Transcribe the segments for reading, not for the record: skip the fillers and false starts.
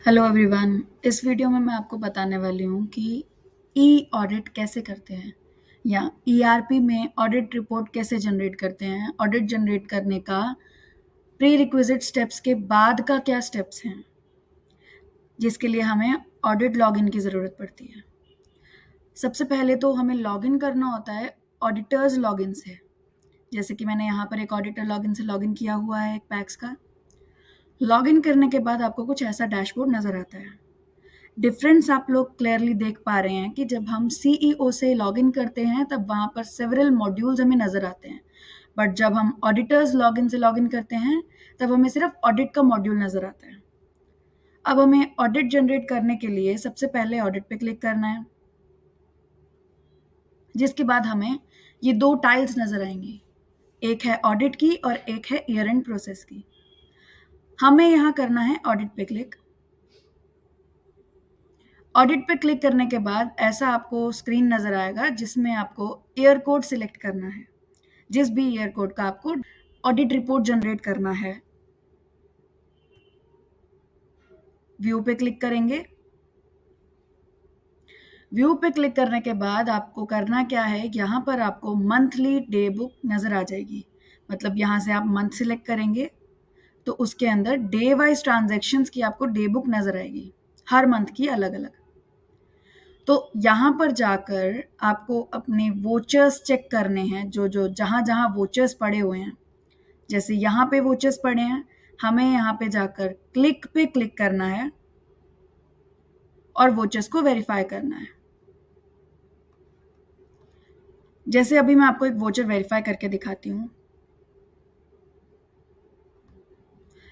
Hello everyone. इस video में मैं आपको बताने वाली हूँ कि ई ऑडिट कैसे करते हैं या ईआरपी में ऑडिट रिपोर्ट कैसे जनरेट करते हैं। ऑडिट जनरेट करने का प्री रिक्विजिट स्टेप्स के बाद का क्या स्टेप्स हैं जिसके लिए हमें ऑडिट लॉगिन की ज़रूरत पड़ती है। सबसे पहले तो हमें लॉगिन करना होता है ऑडिटर्स लॉगिन से। जैसे कि मैंने यहाँ पर एक ऑडिटर लॉगिन से लॉगिन किया हुआ है एक पैक्स का। लॉगिन करने के बाद आपको कुछ ऐसा डैशबोर्ड नज़र आता है। डिफरेंस आप लोग क्लियरली देख पा रहे हैं कि जब हम सीईओ से लॉगिन करते हैं तब वहाँ पर सेवरल मॉड्यूल्स हमें नज़र आते हैं, बट जब हम ऑडिटर्स लॉगिन से लॉगिन करते हैं तब हमें सिर्फ ऑडिट का मॉड्यूल नज़र आता है। अब हमें ऑडिट जनरेट करने के लिए सबसे पहले ऑडिट पे क्लिक करना है, जिसके बाद हमें ये दो टाइल्स नज़र आएंगी, एक है ऑडिट की और एक है ईयर एंड प्रोसेस की। हमें यहाँ करना है ऑडिट पे क्लिक। ऑडिट पे क्लिक करने के बाद ऐसा आपको स्क्रीन नज़र आएगा जिसमें आपको ईयर कोड सिलेक्ट करना है। जिस भी ईयर कोड का आपको ऑडिट रिपोर्ट जनरेट करना है, व्यू पे क्लिक करेंगे। व्यू पे क्लिक करने के बाद आपको करना क्या है, यहाँ पर आपको मंथली डे बुक नज़र आ जाएगी। मतलब यहाँ से आप मंथ सिलेक्ट करेंगे तो उसके अंदर डे वाइज ट्रांजैक्शंस की आपको डे बुक नज़र आएगी, हर मंथ की अलग अलग। तो यहाँ पर जाकर आपको अपने वोचर्स चेक करने हैं, जो जो जहाँ जहाँ वोचर्स पड़े हुए हैं। जैसे यहाँ पे वोचर्स पड़े हैं, हमें यहाँ पे जाकर क्लिक पे क्लिक करना है और वोचर्स को वेरीफाई करना है। जैसे अभी मैं आपको एक वोचर वेरीफाई करके दिखाती हूँ।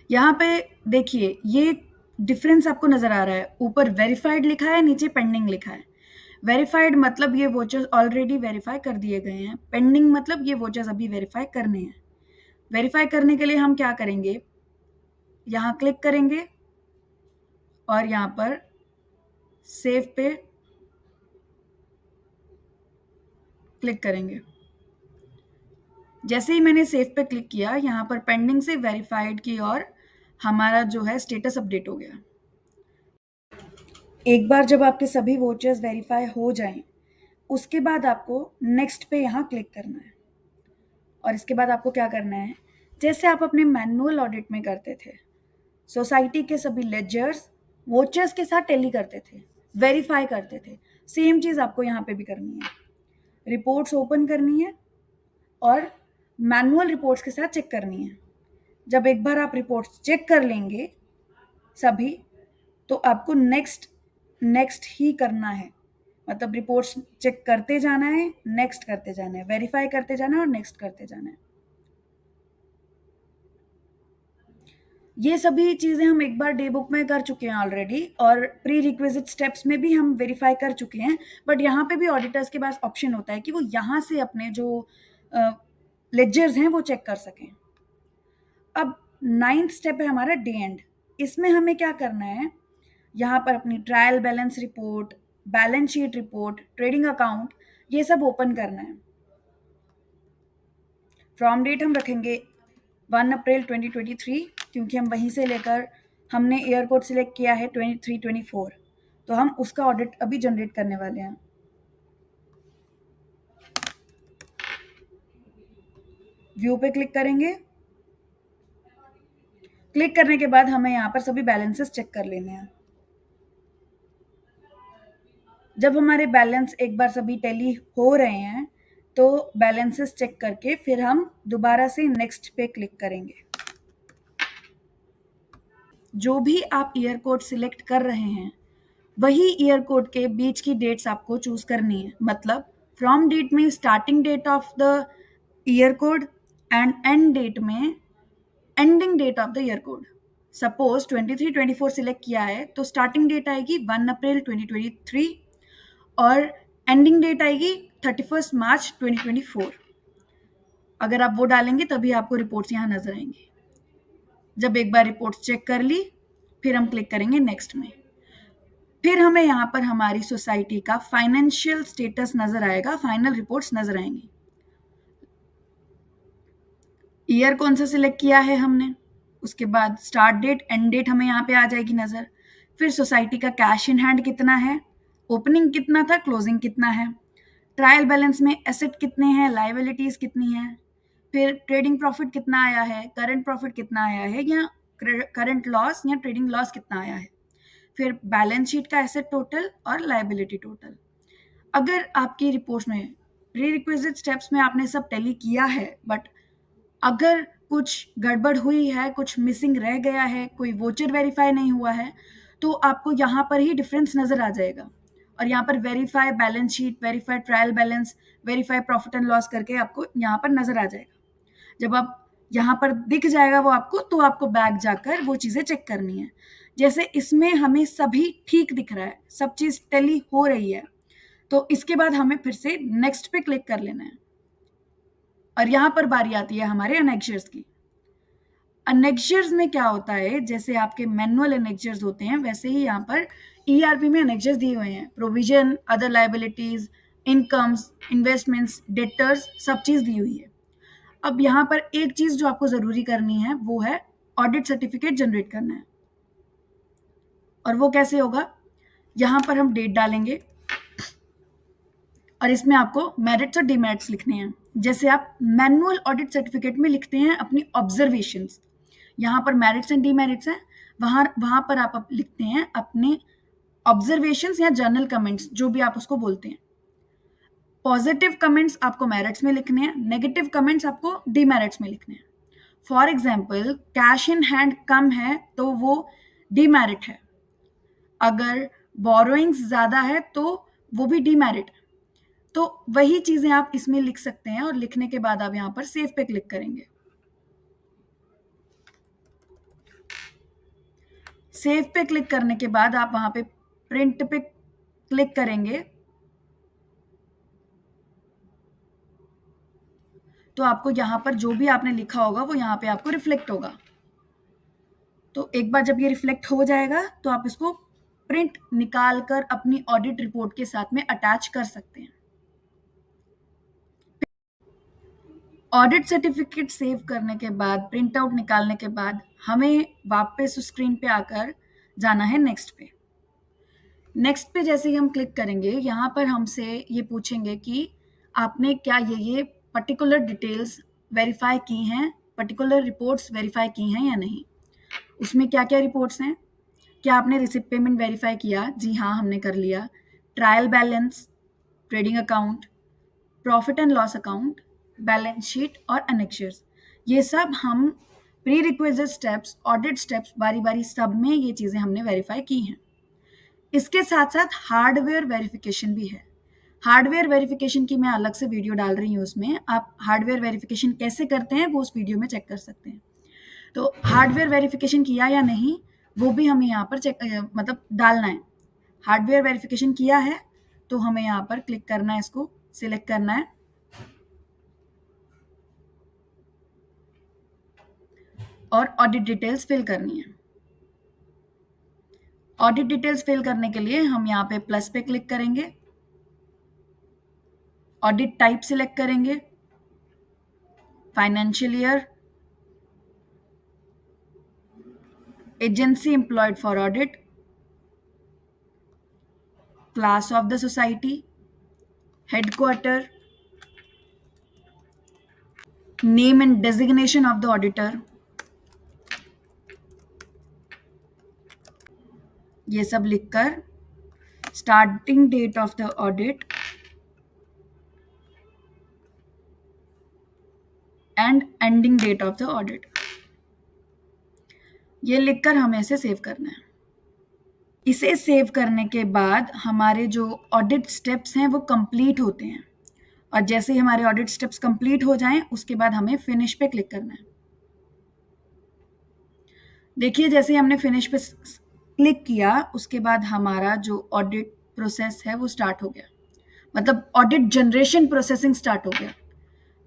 यहाँ पे देखिए ये डिफरेंस आपको नजर आ रहा है, ऊपर वेरीफाइड लिखा है, नीचे पेंडिंग लिखा है। वेरीफाइड मतलब ये वोचर्स ऑलरेडी वेरीफाई कर दिए गए हैं, पेंडिंग मतलब ये वोचर्स अभी वेरीफाई करने हैं। वेरीफाई करने के लिए हम क्या करेंगे, यहाँ क्लिक करेंगे और यहाँ पर सेव पे क्लिक करेंगे। जैसे ही मैंने सेव पे क्लिक किया, यहाँ पर पेंडिंग से वेरीफाइड की और हमारा जो है स्टेटस अपडेट हो गया। एक बार जब आपके सभी वोचर्स वेरीफाई हो जाएं, उसके बाद आपको नेक्स्ट पे यहाँ क्लिक करना है। और इसके बाद आपको क्या करना है, जैसे आप अपने मैनुअल ऑडिट में करते थे, सोसाइटी के सभी लेजर्स वोचर्स के साथ टैली करते थे, वेरीफाई करते थे, सेम चीज़ आपको यहाँ पे भी करनी है। रिपोर्ट्स ओपन करनी है और मैनुअल रिपोर्ट्स के साथ चेक करनी है। जब एक बार आप रिपोर्ट्स चेक कर लेंगे सभी, तो आपको नेक्स्ट नेक्स्ट ही करना है। मतलब रिपोर्ट्स चेक करते जाना है, नेक्स्ट करते जाना है, वेरीफाई करते जाना है और नेक्स्ट करते जाना है। ये सभी चीज़ें हम एक बार डे बुक में कर चुके हैं ऑलरेडी, और प्री रिक्विजिट स्टेप्स में भी हम वेरीफाई कर चुके हैं। बट यहाँ पे भी ऑडिटर्स के पास ऑप्शन होता है कि वो यहाँ से अपने जो लेजर्स हैं वो चेक कर सकें। अब 9th स्टेप है हमारा डे एंड। इसमें हमें क्या करना है, यहाँ पर अपनी trial balance report, balance sheet report, trading account, ये सब ओपन करना है। फ्रॉम डेट हम रखेंगे 1 अप्रैल 2023, क्योंकि हम वहीं से लेकर हमने ईयर कोड सिलेक्ट किया है 23-24, तो हम उसका ऑडिट अभी जनरेट करने वाले हैं। व्यू पे क्लिक करेंगे। क्लिक करने के बाद हमें यहाँ पर सभी बैलेंसेस चेक कर लेने हैं। जब हमारे बैलेंस एक बार सभी टैली हो रहे हैं तो बैलेंसेस चेक करके फिर हम दोबारा से नेक्स्ट पे क्लिक करेंगे। जो भी आप ईयर कोड सिलेक्ट कर रहे हैं वही ईयर कोड के बीच की डेट्स आपको चूज करनी है। मतलब फ्रॉम डेट में starting date of the year code and end date में ending date of the year code. Suppose 23-24 select किया है तो स्टार्टिंग डेट आएगी 1 अप्रैल 2023 और एंडिंग डेट आएगी 31 मार्च 2024। अगर आप वो डालेंगे तभी आपको रिपोर्ट्स यहाँ नजर आएंगी। जब एक बार रिपोर्ट्स चेक कर ली, फिर हम क्लिक करेंगे नेक्स्ट में। फिर हमें यहाँ पर हमारी सोसाइटी का फाइनेंशियल स्टेटस नजर आएगा, फाइनल रिपोर्ट्स नजर आएंगी। ईयर कौन सा सिलेक्ट किया है हमने, उसके बाद स्टार्ट डेट एंड डेट हमें यहाँ पे आ जाएगी नजर। फिर सोसाइटी का कैश इन हैंड कितना है, ओपनिंग कितना था, क्लोजिंग कितना है, ट्रायल बैलेंस में एसेट कितने हैं, लायबिलिटीज कितनी है, फिर ट्रेडिंग प्रॉफिट कितना आया है, करंट प्रॉफिट कितना आया है, या करंट लॉस या ट्रेडिंग लॉस कितना आया है, फिर बैलेंस शीट का एसेट टोटल और लायबिलिटी टोटल। अगर आपकी रिपोर्ट में प्री रिक्विजिट स्टेप्स में आपने सब टैली किया है, बट अगर कुछ गड़बड़ हुई है, कुछ मिसिंग रह गया है, कोई वोचर वेरीफाई नहीं हुआ है, तो आपको यहाँ पर ही डिफरेंस नजर आ जाएगा। और यहाँ पर verify balance sheet, verify trial balance, verify profit and loss करके आपको यहाँ पर नजर आ जाएगा। जब आप यहाँ पर दिख जाएगा वो आपको, तो आपको बैक जाकर वो चीजें चेक करनी है। जैसे इसमें हमें सभी ठीक दिख रहा है, सब चीज टैली हो रही है, तो इसके बाद हमें फिर से नेक्स्ट पे क्लिक कर लेना है। और यहाँ पर बारी आती है हमारे एनेक्चर्स की। एनेक्चर्स में क्या होता है, जैसे आपके मैनुअल एनेक्चर्स होते हैं, वैसे ही यहाँ पर ईआरपी में एनेक्चर्स दिए हुए हैं। Provision, other liabilities, incomes, investments, debtors, सब चीज दी हुई है। अब यहाँ पर एक चीज जो आपको जरूरी करनी है वो है ऑडिट सर्टिफिकेट जनरेट करना है। और वो कैसे होगा, यहाँ पर हम डेट डालेंगे और इसमें आपको मेरिट्स और डिमेरिट्स लिखने हैं। जैसे आप मैनुअल ऑडिट सर्टिफिकेट में लिखते हैं अपनी ऑब्जर्वेशंस, यहाँ पर मेरिट्स एंड डिमेरिट्स हैं, वहां पर आप लिखते हैं अपने ऑब्जर्वेशंस या जर्नल कमेंट्स, जो भी आप उसको बोलते हैं। पॉजिटिव कमेंट्स आपको मेरिट्स में लिखने हैं, नेगेटिव कमेंट्स आपको डिमेरिट्स में लिखने हैं। For example, cash in hand कम है तो वो डिमेरिट है, अगर बोरोइंग्स ज्यादा है तो वो भी डिमेरिट। तो वही चीजें आप इसमें लिख सकते हैं, और लिखने के बाद आप यहाँ पर सेव पे क्लिक करेंगे। सेव पे क्लिक करने के बाद आप वहां पे प्रिंट पे क्लिक करेंगे, तो आपको यहाँ पर जो भी आपने लिखा होगा वो यहाँ पे आपको रिफ्लेक्ट होगा। तो एक बार जब ये रिफ्लेक्ट हो जाएगा तो आप इसको प्रिंट निकाल कर अपनी ऑडिट रिपोर्ट के साथ में अटैच कर सकते हैं। ऑडिट सर्टिफिकेट सेव करने के बाद, प्रिंट आउट निकालने के बाद, हमें वापस उस स्क्रीन पे आकर जाना है नेक्स्ट पे। नेक्स्ट पे जैसे ही हम क्लिक करेंगे, यहाँ पर हमसे ये पूछेंगे कि आपने क्या ये पर्टिकुलर डिटेल्स वेरीफाई की हैं, पर्टिकुलर रिपोर्ट्स वेरीफाई की हैं या नहीं। उसमें क्या क्या रिपोर्ट्स हैं, क्या आपने रिसिप्ट पेमेंट वेरीफाई किया, जी हाँ हमने कर लिया। Trial balance, trading account, profit and loss account, balance sheet और एनेक्चर्स, ये सब हम pre requisite steps, audit steps, बारी बारी सब में ये चीज़ें हमने वेरीफाई की हैं। इसके साथ साथ हार्डवेयर वेरिफिकेशन भी है। हार्डवेयर वेरिफिकेशन की मैं अलग से वीडियो डाल रही हूँ, उसमें आप हार्डवेयर वेरिफिकेशन कैसे करते हैं वो उस वीडियो में चेक कर सकते हैं। तो हार्डवेयर वेरिफिकेशन किया या नहीं वो भी हमें यहाँ पर चेक मतलब डालना है। हार्डवेयर वेरिफिकेशन किया है तो हमें यहाँ पर क्लिक करना है, इसको सिलेक्ट करना है और ऑडिट डिटेल्स फिल करनी है। ऑडिट डिटेल्स फिल करने के लिए हम यहाँ पे प्लस पे क्लिक करेंगे, ऑडिट टाइप सिलेक्ट करेंगे, financial year, agency employed for audit, class of the society, headquarter, name and designation of the auditor, ये सब लिखकर starting date of the audit and ending date of the audit, ये लिखकर हमें इसे save करना है। इसे सेव करने के बाद हमारे जो ऑडिट स्टेप्स हैं वो कंप्लीट होते हैं, और जैसे ही हमारे ऑडिट स्टेप्स कंप्लीट हो जाएं उसके बाद हमें फिनिश पे क्लिक करना है। देखिए जैसे ही हमने फिनिश पे क्लिक किया उसके बाद हमारा जो ऑडिट प्रोसेस है वो स्टार्ट हो गया, मतलब ऑडिट जनरेशन प्रोसेसिंग स्टार्ट हो गया।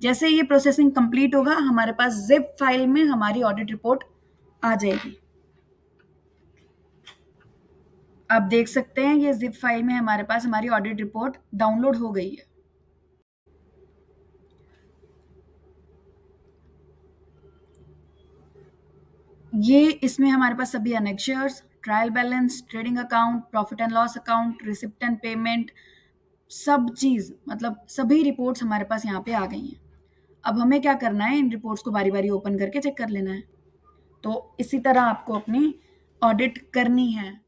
जैसे ये प्रोसेसिंग कंप्लीट होगा हमारे पास जिप फाइल में हमारी ऑडिट रिपोर्ट आ जाएगी। आप देख सकते हैं ये जिप फाइल में हमारे पास हमारी ऑडिट रिपोर्ट डाउनलोड हो गई है। ये इसमें हमारे पास सभी annexures, trial balance, trading account, profit and loss account, receipt and payment, सब चीज़ मतलब सभी रिपोर्ट्स हमारे पास यहाँ पे आ गई हैं। अब हमें क्या करना है, इन रिपोर्ट्स को बारी-बारी ओपन करके चेक कर लेना है। तो इसी तरह आपको अपनी ऑडिट करनी है।